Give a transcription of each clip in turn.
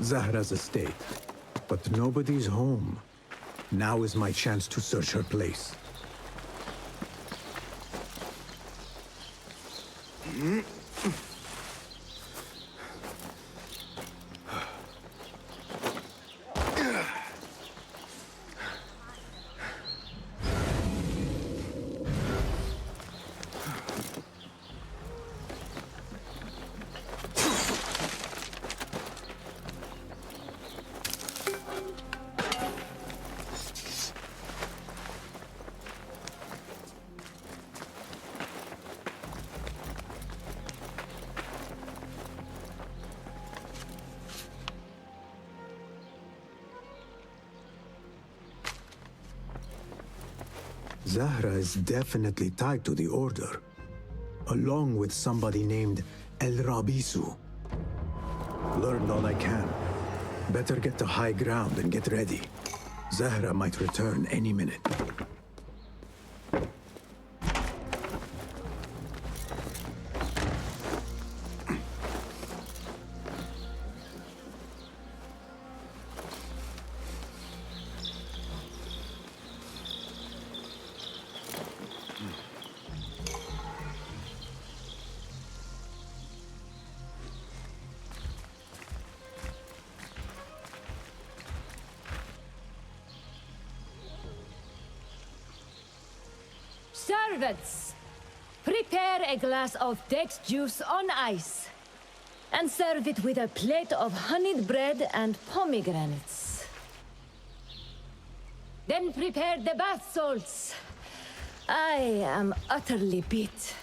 Zahra's estate, but nobody's home. Now is my chance to search her place. Zahra is definitely tied to the Order, along with somebody named El Rabisu. Learned all I can. Better get to high ground and get ready. Zahra might return any minute. Servants, prepare a glass of date juice on ice, and serve it with a plate of honeyed bread and pomegranates. Then prepare the bath salts. I am utterly beat.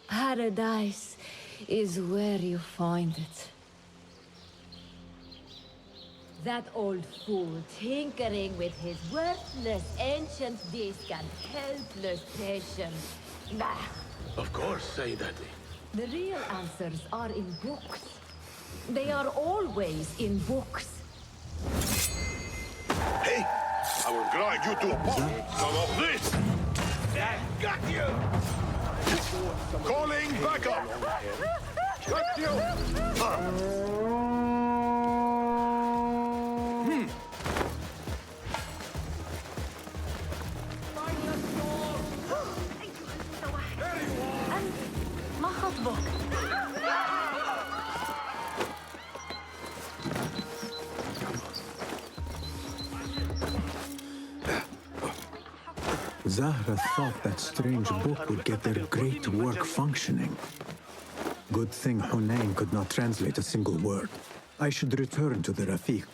Paradise is where you find it. That old fool tinkering with his worthless ancient disc and helpless patient. Bah! Of course, say Daddy. The real answers are in books. They are always in books. Hey! I will grind you to a pulp. Some of this! Got you! Calling backup! Got you! ما خطبك؟ Zahra thought that strange book would get their great work functioning. Good thing Hunayn could not translate a single word. I should return to the Rafiq.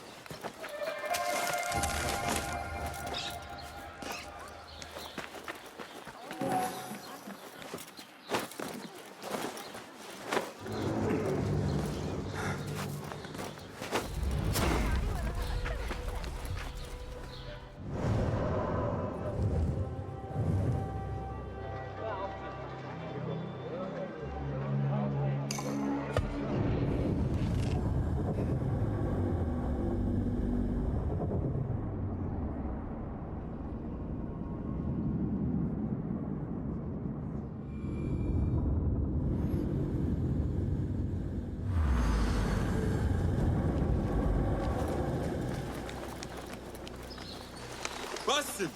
Basim!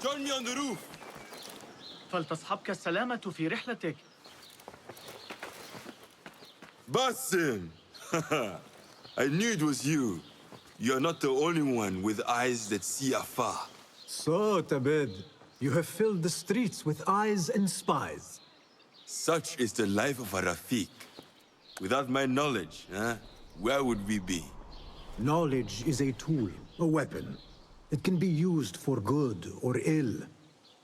Join me on the roof! فلتصحبك السلامة في رحلتك. Basim! I knew it was you. You're not the only one with eyes that see afar. So, Tabid, you have filled the streets with eyes and spies. Such is the life of a Rafiq. Without my knowledge, where would we be? Knowledge is a tool, a weapon. It can be used for good or ill,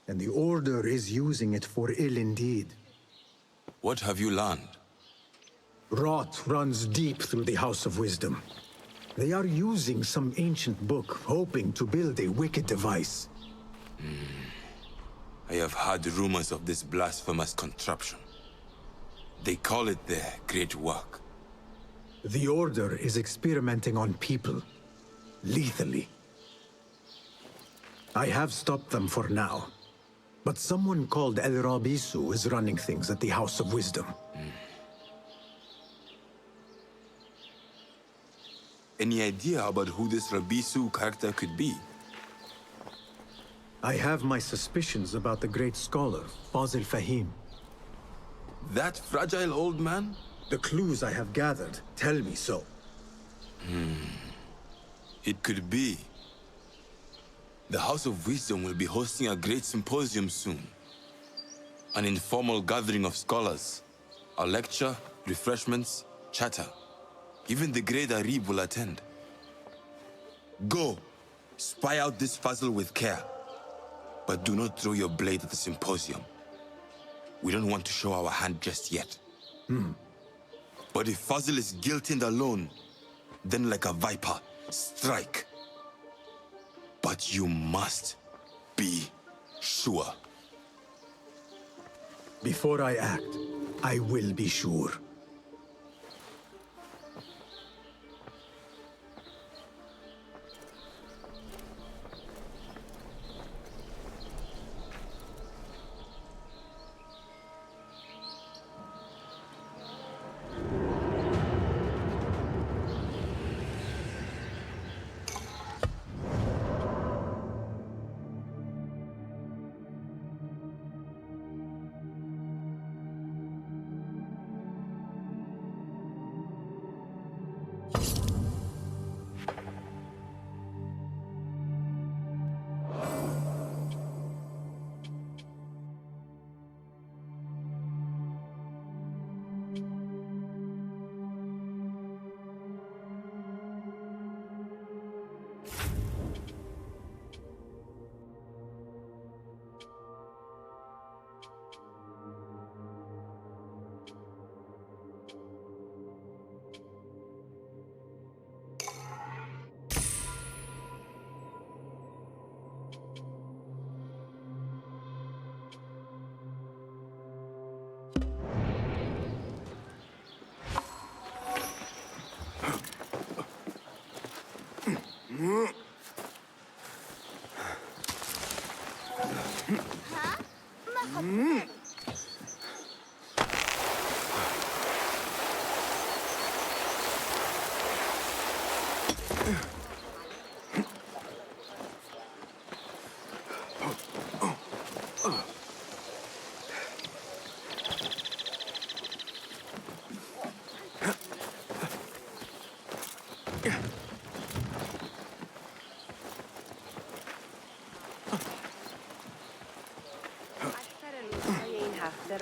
and the Order is using it for ill indeed. What have you learned? Rot runs deep through the House of Wisdom. They are using some ancient book, hoping to build a wicked device. I have heard rumors of this blasphemous contraption. They call it their great work. The Order is experimenting on people, lethally. I have stopped them for now, but someone called El Rabisu is running things at the House of Wisdom. Any idea about who this Rabisu character could be? I have my suspicions about the great scholar, Fazil Fahim. That fragile old man? The clues I have gathered tell me so. It could be. The House of Wisdom will be hosting a great symposium soon. An informal gathering of scholars. A lecture, refreshments, chatter. Even the great Arib will attend. Go, spy out this puzzle with care. But do not throw your blade at the symposium. We don't want to show our hand just yet. But if Fazil is guilty and alone, then like a viper, strike. But you must be sure. Before I act, I will be sure.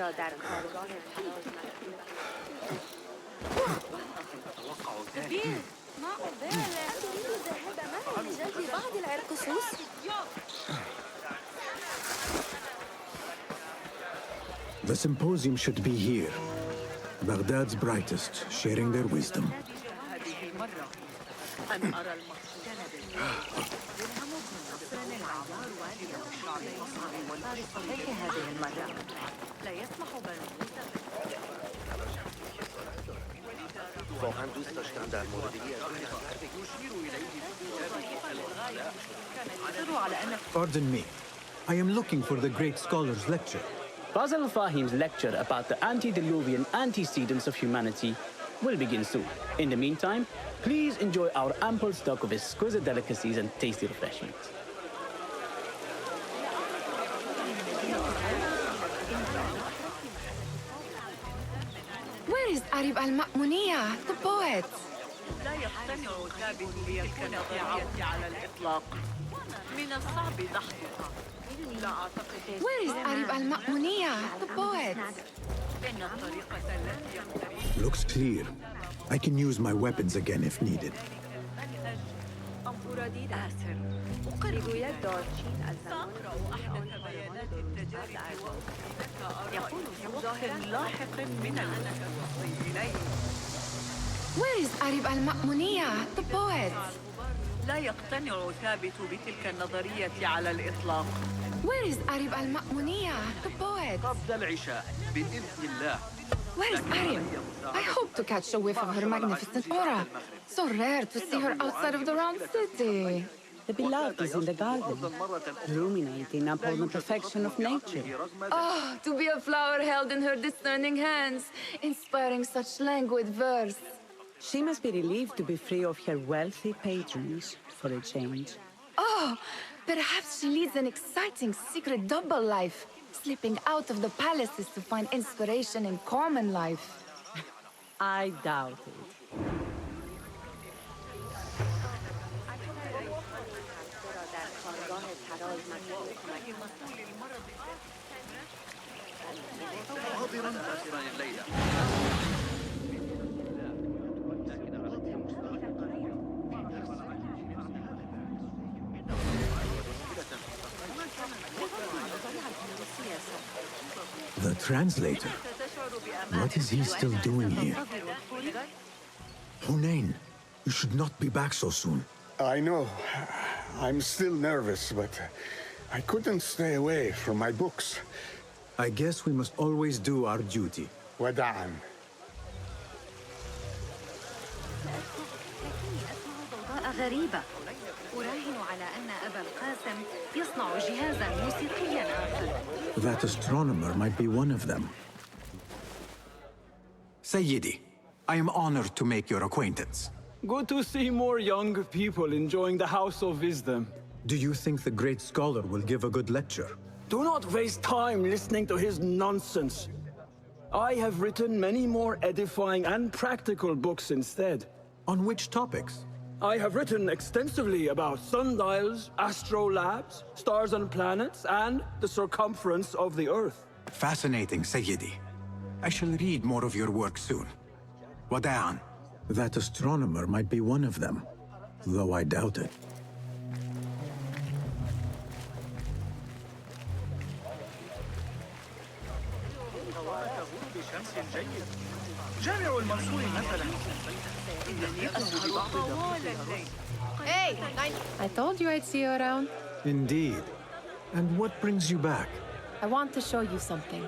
را در کارگاه تلاش بعض العرقسوس The symposium should be here. Baghdad's brightest, sharing their wisdom. Pardon me. I am looking for the great scholar's lecture. Basil Fahim's lecture about the antediluvian antecedents of humanity will begin soon. In the meantime, please enjoy our ample stock of exquisite delicacies and tasty refreshments. Where is Arib al-Ma'muniyah, the poet? لا يقتنع ثابت بالنظرية على الإطلاق. من الصعب دحضها. لا أعتقد. Where is Arib al-Ma'muniyah, the poet? إن الطريقة التي يقترب. Looks clear. I can use my weapons again if needed. آسر. أقرب يدورشين سأقرأ أحدث بيانات التجارب يقول في وقت لاحق من الوصول إليه. Where is Arib al-Ma'muniyah, the poet? لا يقتنع ثابت بتلك النظرية على الإطلاق. Where is Arib al-Ma'muniyya, the poet? قبل العشاء بإذن الله. Where is Arib? I hope to catch a whiff of her magnificent aura. So rare to see her outside of the round city. The beloved is in the garden, ruminating upon the perfection of nature. Oh, to be a flower held in her discerning hands, inspiring such languid verse. She must be relieved to be free of her wealthy patrons for a change. Oh, perhaps she leads an exciting secret double life, slipping out of the palaces to find inspiration in common life. I doubt it. The translator? What is he still doing here? Hunain, you should not be back so soon. I know. I'm still nervous, but I couldn't stay away from my books. I guess we must always do our duty. وداعاً. غريبة. أراهن على أن أبا القاسم يصنع جهازاً موسيقياً آخر. That astronomer might be one of them. Sayyidi, I am honored to make your acquaintance. Good to see more young people enjoying the House of Wisdom. Do you think the great scholar will give a good lecture? Do not waste time listening to his nonsense. I have written many more edifying and practical books instead. On which topics? I have written extensively about sundials, astrolabes, stars and planets, and the circumference of the Earth. Fascinating, Sayyidi. I shall read more of your work soon. Wada'an. That astronomer might be one of them, though I doubt it. Hey, I told you I'd see you around. Indeed. And what brings you back? I want to show you something.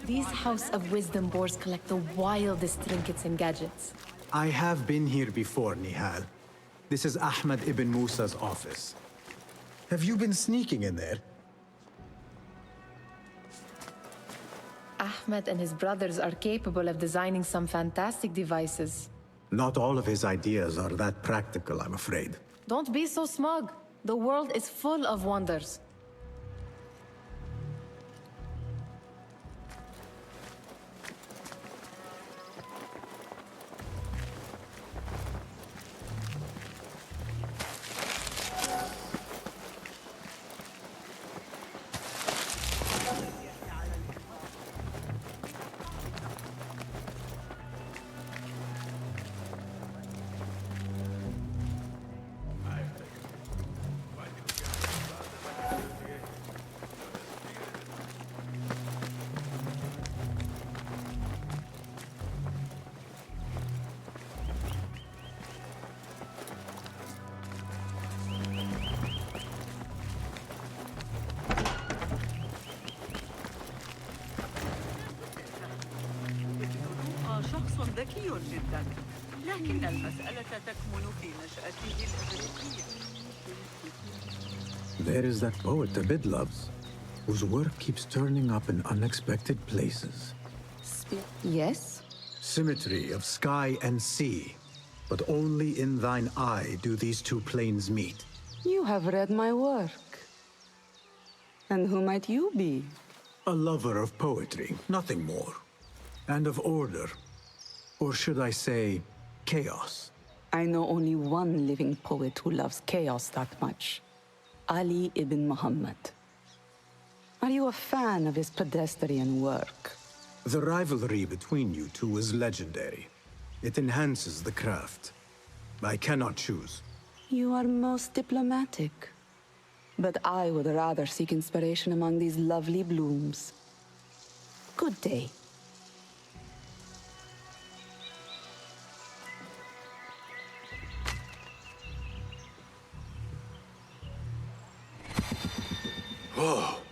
These House of Wisdom boards collect the wildest trinkets and gadgets. I have been here before, Nihal. This is Ahmed ibn Musa's office. Have you been sneaking in there? Ahmed and his brothers are capable of designing some fantastic devices. Not all of his ideas are that practical, I'm afraid. Don't be so smug. The world is full of wonders. شخص ذكي جدا، لكن المسألة تكمن في نشأته الإغريقية. There is that poet Abid loves, whose work keeps turning up in unexpected places. Yes? Symmetry of sky and sea, but only in thine eye do these two planes meet. You have read my work. And who might you be? A lover of poetry, nothing more. And of order. Or should I say, chaos. I know only one living poet who loves chaos that much. Ali ibn Muhammad. Are you a fan of his pedestrian work? The rivalry between you two is legendary. It enhances the craft. I cannot choose. You are most diplomatic. But I would rather seek inspiration among these lovely blooms. Good day. Oh.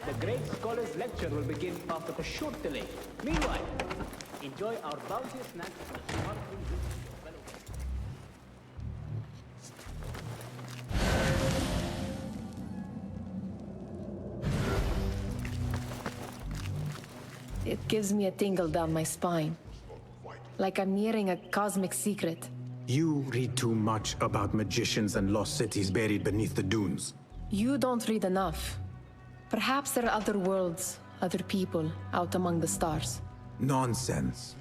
The great scholar's lecture will begin after a short delay. Meanwhile, enjoy our bounteous snacks and the sparkling juice of your fellow. It gives me a tingle down my spine. Like I'm nearing a cosmic secret. You read too much about magicians and lost cities buried beneath the dunes. You don't read enough. Perhaps there are other worlds, other people, out among the stars. Nonsense.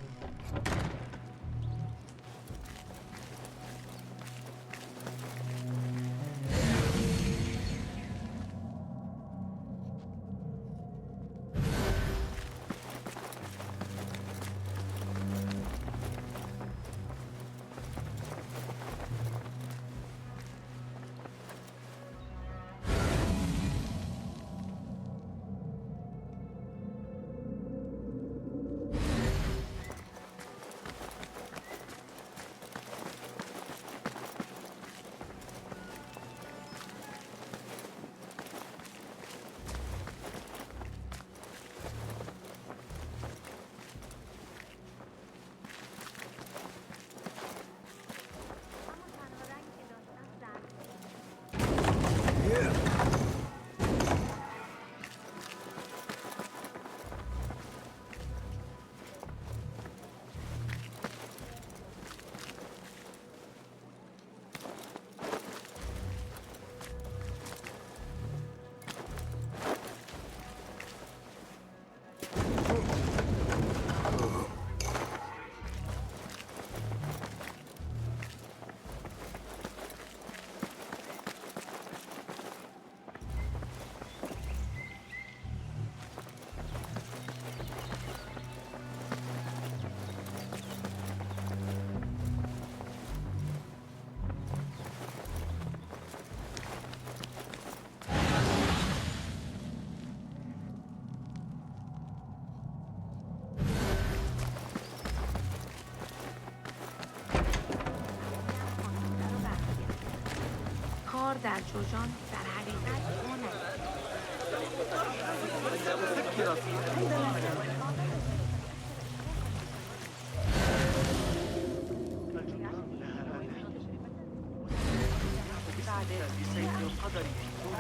در جوجان در حقیقت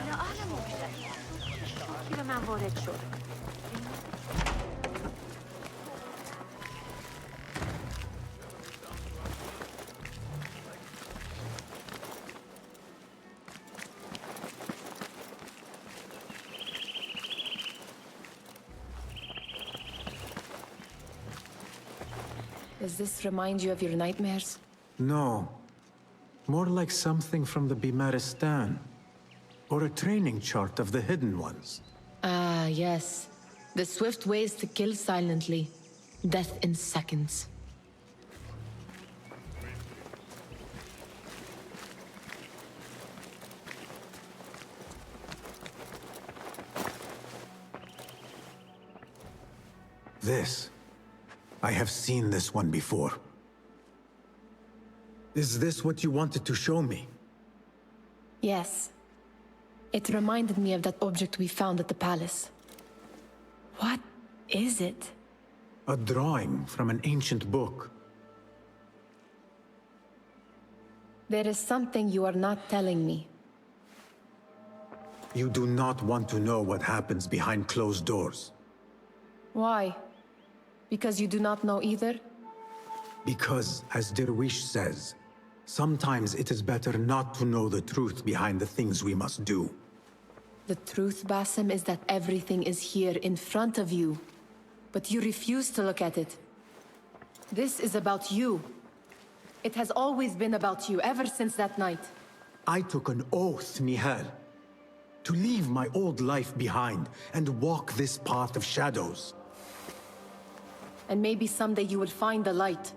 لا أعلم بشيء كيف من وارد شد Does this remind you of your nightmares? No. More like something from the Bimaristan. Or a training chart of the Hidden Ones. Ah, yes. The swift ways to kill silently. Death in seconds. This. I have seen this one before. Is this what you wanted to show me? Yes. It reminded me of that object we found at the palace. What is it? A drawing from an ancient book. There is something you are not telling me. You do not want to know what happens behind closed doors. Why? Because you do not know either? Because, as Derwish says, sometimes it is better not to know the truth behind the things we must do. The truth, Basim, is that everything is here in front of you. But you refuse to look at it. This is about you. It has always been about you, ever since that night. I took an oath, Nihal, to leave my old life behind and walk this path of shadows. And maybe someday you will find the light.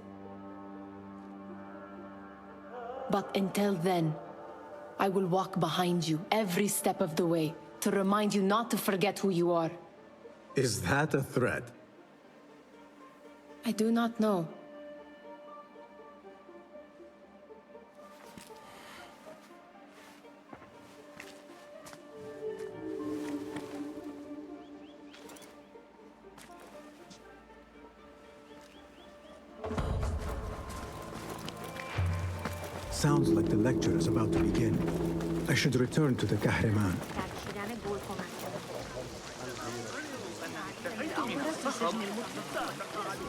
But until then, I will walk behind you every step of the way to remind you not to forget who you are. Is that a threat? I do not know. Sounds like the lecture is about to begin. I should return to the Kahraman.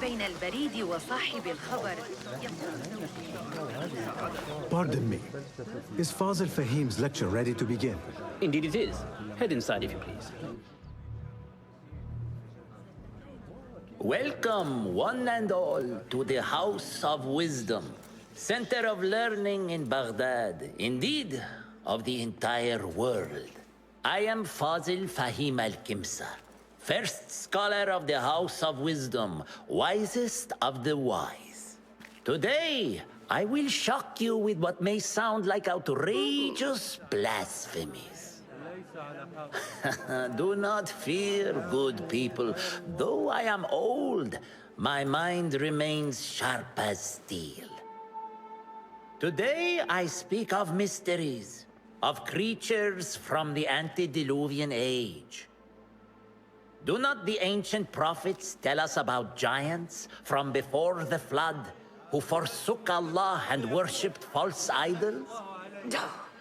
بين البريد وصاحب الخبر. Pardon me. Is Fazil Fahim's lecture ready to begin? Indeed it is. Head inside if you please. Welcome, one and all, to the House of Wisdom, center of learning in Baghdad, indeed, of the entire world. I am Fazil Fahim al-Kimsa, first scholar of the House of Wisdom, wisest of the wise. Today, I will shock you with what may sound like outrageous blasphemies. Do not fear, good people. Though I am old, my mind remains sharp as steel. Today, I speak of mysteries, of creatures from the antediluvian age. Do not the ancient prophets tell us about giants from before the flood who forsook Allah and worshipped false idols?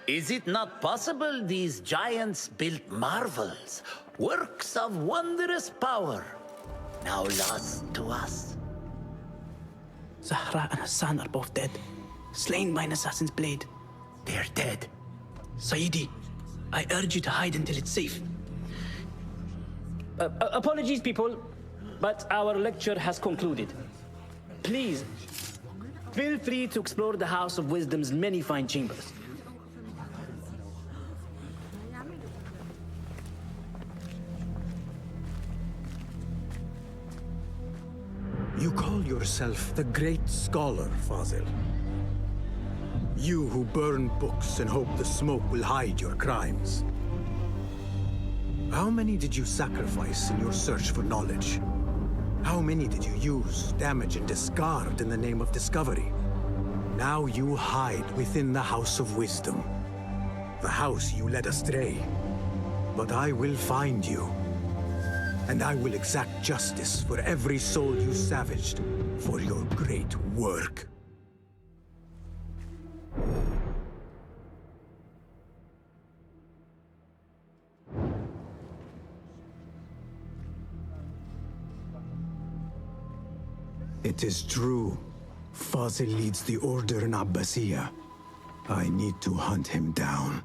Is it not possible these giants built marvels, works of wondrous power, now lost to us? Zahra and Hassan are both dead, slain by an assassin's blade. They're dead. Sayyidi, I urge you to hide until it's safe. Apologies, people, but our lecture has concluded. Please, feel free to explore the House of Wisdom's many fine chambers. You call yourself the great scholar, Fazil. You who burn books and hope the smoke will hide your crimes. How many did you sacrifice in your search for knowledge? How many did you use, damage, and discard in the name of discovery? Now you hide within the House of Wisdom. The house you led astray. But I will find you. And I will exact justice for every soul you savaged for your great work. It is true. Fazil leads the order in Abbasiyah. I need to hunt him down.